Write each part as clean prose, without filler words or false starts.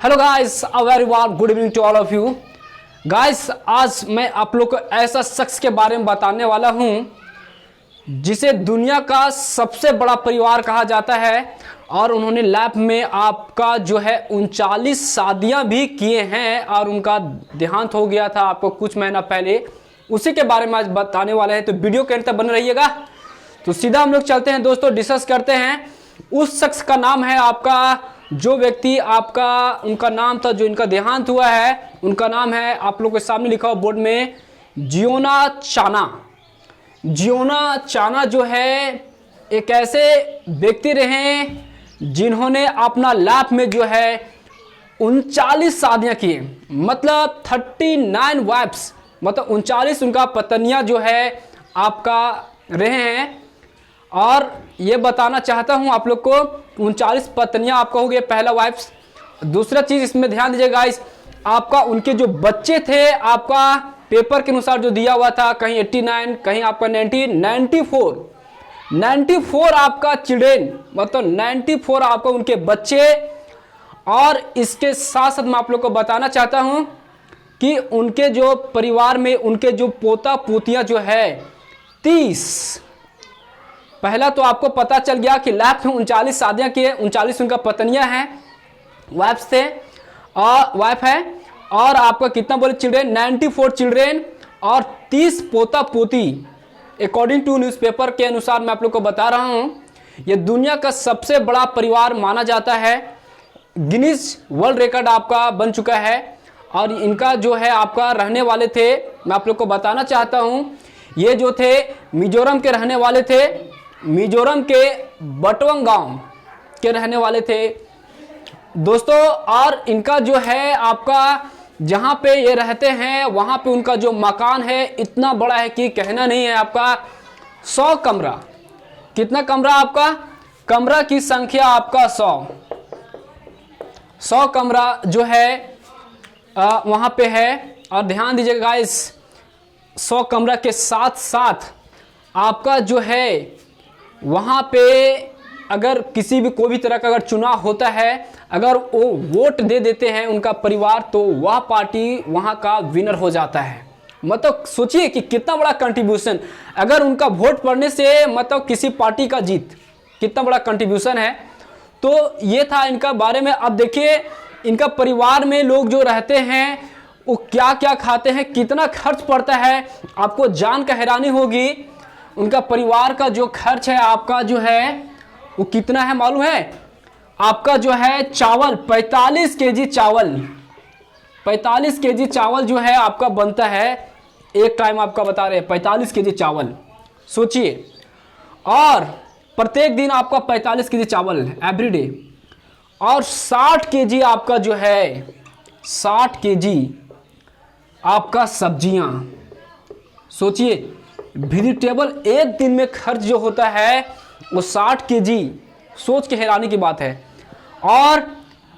Hello guys, a very warm good evening to all of you guys. आज मैं आप लोग को ऐसा शख्स के बारे में बताने वाला हूं जिसे दुनिया का सबसे बड़ा परिवार कहा जाता है और उन्होंने लैब में आपका जो है 39 शादियां भी किए हैं और उनका देहांत हो गया था आपको कुछ महीना पहले। उसी के बारे में आज बताने वाले हैं, तो वीडियो के अंत तक बने रहिएगा। तो सीधा हम लोग चलते हैं दोस्तों, डिस्कस करते हैं। उस शख्स का नाम है आपका, जो व्यक्ति आपका उनका नाम था जो इनका देहांत हुआ है, उनका नाम है आप लोग के सामने लिखा हुआ बोर्ड में जियोना चाना। जियोना चाना जो है एक ऐसे व्यक्ति रहे जिन्होंने अपना लैब में जो है 39 शादियां की, मतलब 39 वाइफ्स, मतलब 39 उनका पत्नियां जो है आपका रहे हैं। और ये बताना चाहता हूं आप लोग को 39 पत्नियां आपका हो गया पहला वाइफ्स। दूसरा चीज इसमें ध्यान दीजिएगा, आपका उनके जो बच्चे थे आपका पेपर के अनुसार जो दिया हुआ था, कहीं 89, कहीं आपका 90, 94 आपका चिल्ड्रेन, मतलब 94 आपका उनके बच्चे। और इसके साथ साथ मैं आप लोग को बताना चाहता हूं कि उनके जो परिवार में उनके जो पोता पोतियां जो है 30। पहला तो आपको पता चल गया कि लैब में 39 शादियां किए, 39 उनका पत्नियां हैं, वाइफ्स थे और वाइफ है। और आपका कितना बोले चिल्ड्रेन, 94 चिल्ड्रेन और 30 पोता पोती। अकॉर्डिंग टू न्यूज़पेपर के अनुसार मैं आप लोग को बता रहा हूं, यह दुनिया का सबसे बड़ा परिवार माना जाता है। गिनीज वर्ल्ड रिकॉर्ड आपका बन चुका है। और इनका जो है आपका रहने वाले थे, मैं आप लोग को बताना चाहता हूं, ये जो थे मिजोरम के रहने वाले थे, मिजोरम के बटवंग गांव के रहने वाले थे दोस्तों। और इनका जो है आपका जहां पे ये रहते हैं वहां पे उनका जो मकान है इतना बड़ा है कि कहना नहीं है। आपका 100 कमरा, कितना कमरा आपका, कमरा की संख्या आपका 100 कमरा जो है वहां पे है। और ध्यान दीजिएगा गाइस, 100 कमरा के साथ साथ आपका जो है वहाँ पे अगर किसी भी कोई भी तरह का अगर चुनाव होता है, अगर वो वोट दे देते हैं उनका परिवार, तो वह पार्टी वहाँ का विनर हो जाता है। मतलब सोचिए कि कितना बड़ा कंट्रीब्यूशन, अगर उनका वोट पड़ने से मतलब किसी पार्टी का जीत, कितना बड़ा कंट्रीब्यूशन है। तो ये था इनका बारे में। अब देखिए इनका परिवार में लोग जो रहते हैं वो क्या क्या खाते हैं, कितना खर्च पड़ता है, आपको जान कर हैरानी होगी। उनका परिवार का जो खर्च है आपका जो है वो कितना है मालूम है आपका, जो है चावल 45 केजी चावल, 45 केजी चावल जो है आपका बनता है एक टाइम, आपका बता रहे हैं 45 केजी चावल, सोचिए। और प्रत्येक दिन आपका 45 केजी चावल एवरीडे। और 60 केजी आपका जो है 60 केजी आपका सब्जियां, सोचिए वेजिटेबल एक दिन में खर्च जो होता है वो 60 केजी, सोच के हैरानी की बात है। और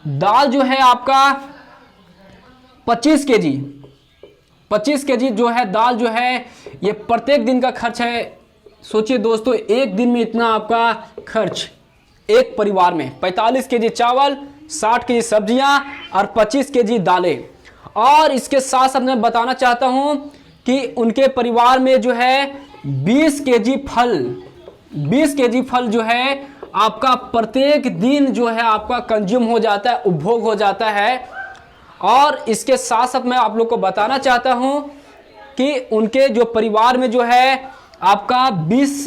दाल जो है आपका 25 केजी, 25 केजी जो है दाल जो है ये प्रत्येक दिन का खर्च है। सोचिए दोस्तों, एक दिन में इतना आपका खर्च एक परिवार में, 45 केजी चावल, 60 केजी सब्जियां और 25 केजी दालें। और इसके साथ साथ मैं बताना चाहता हूं कि उनके परिवार में जो है 20 केजी फल, 20 केजी फल जो है आपका प्रत्येक दिन जो है आपका कंज्यूम हो जाता है, उपभोग हो जाता है। और इसके साथ साथ मैं आप लोग को बताना चाहता हूं कि उनके जो परिवार में जो है आपका 20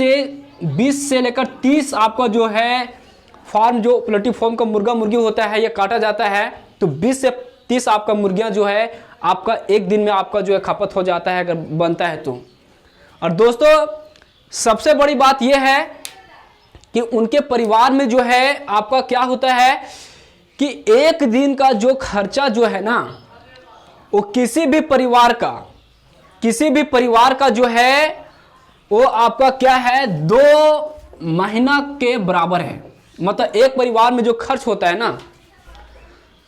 से लेकर 30 आपका जो है फार्म, जो पोल्ट्री फार्म का मुर्गा मुर्गी होता है ये काटा जाता है। तो 20 से 30 आपका मुर्गियां जो है आपका एक दिन में आपका जो है खपत हो जाता है अगर बनता है तो। और दोस्तों सबसे बड़ी बात यह है कि उनके परिवार में जो है आपका क्या होता है कि एक दिन का जो खर्चा जो है ना, वो किसी भी परिवार का जो है वो आपका क्या है 2 महीना के बराबर है। मतलब एक परिवार में जो खर्च होता है ना,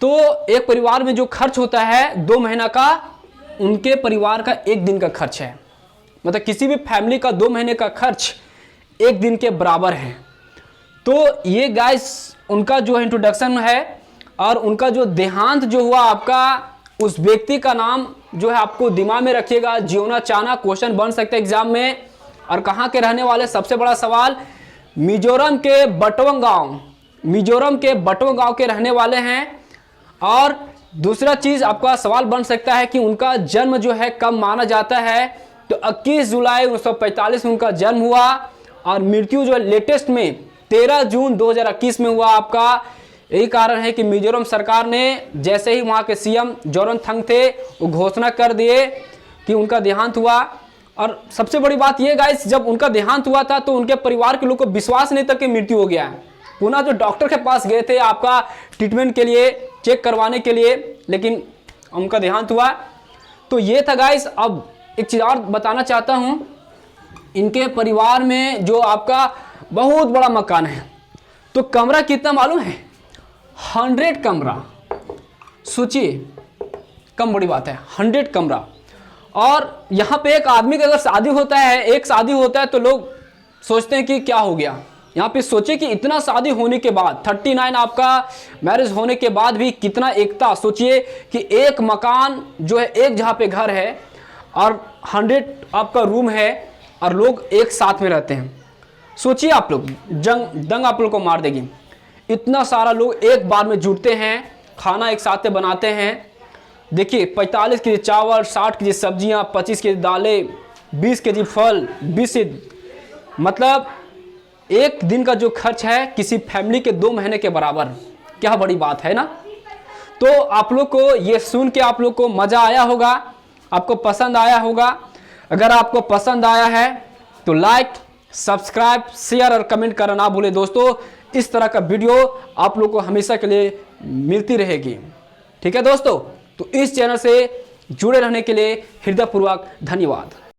तो एक परिवार में जो खर्च होता है 2 महीना का, उनके परिवार का एक दिन का खर्च है। मतलब किसी भी फैमिली का 2 महीने का खर्च एक दिन के बराबर है। तो ये गाइस उनका जो इंट्रोडक्शन है। और उनका जो देहांत जो हुआ आपका, उस व्यक्ति का नाम जो है आपको दिमाग में रखिएगा, जियोना चाना, क्वेश्चन बन सकता है एग्जाम में। और कहाँ के रहने वाले, सबसे बड़ा सवाल, मिजोरम के बटवंग गांव, मिजोरम के बटवंग गांव के रहने वाले हैं। और दूसरा चीज आपका सवाल बन सकता है कि उनका जन्म जो है कब माना जाता है, तो 21 जुलाई 1945 में उनका जन्म हुआ और मृत्यु जो है लेटेस्ट में 13 जून 2021 में हुआ आपका। यही कारण है कि मिजोरम सरकार ने जैसे ही वहाँ के सीएम जोरनथंग थे वो घोषणा कर दिए कि उनका देहांत हुआ। और सबसे बड़ी बात ये गाइस, जब उनका देहांत हुआ था तो उनके परिवार के लोग को विश्वास नहीं था कि मृत्यु हो गया है। पुनः जो डॉक्टर के पास गए थे आपका ट्रीटमेंट के लिए, चेक करवाने के लिए, लेकिन उनका देहांत हुआ। तो ये था गाइस। अब एक चीज़ और बताना चाहता हूँ, इनके परिवार में जो आपका बहुत बड़ा मकान है, तो कमरा कितना मालूम है? 100 कमरा। सोचिए, कम बड़ी बात है, 100 कमरा। और यहाँ पे एक आदमी का अगर शादी होता है, एक शादी होता है, तो लोग सोचते हैं कि क्या हो गया। यहाँ पे सोचिए कि इतना शादी होने के बाद, 39 आपका मैरिज होने के बाद भी कितना एकता। सोचिए कि एक मकान जो है, एक जहाँ पे घर है और 100 आपका रूम है और लोग एक साथ में रहते हैं। सोचिए आप लोग, दंग आप लोग को मार देगी। इतना सारा लोग एक बार में जुटते हैं, खाना एक साथ में बनाते हैं। देखिए 45 केजी चावल, 60 केजी सब्जियां, 25 केजी दालें, 20 केजी फल, 20 मतलब एक दिन का जो खर्च है किसी फैमिली के 2 महीने के बराबर। क्या बड़ी बात है ना। तो आप लोग को ये सुन के आप लोग को मज़ा आया होगा, आपको पसंद आया होगा। अगर आपको पसंद आया है तो लाइक, सब्सक्राइब, शेयर और कमेंट करना ना भूलें दोस्तों। इस तरह का वीडियो आप लोग को हमेशा के लिए मिलती रहेगी। ठीक है दोस्तों, तो इस चैनल से जुड़े रहने के लिए हृदयपूर्वक धन्यवाद।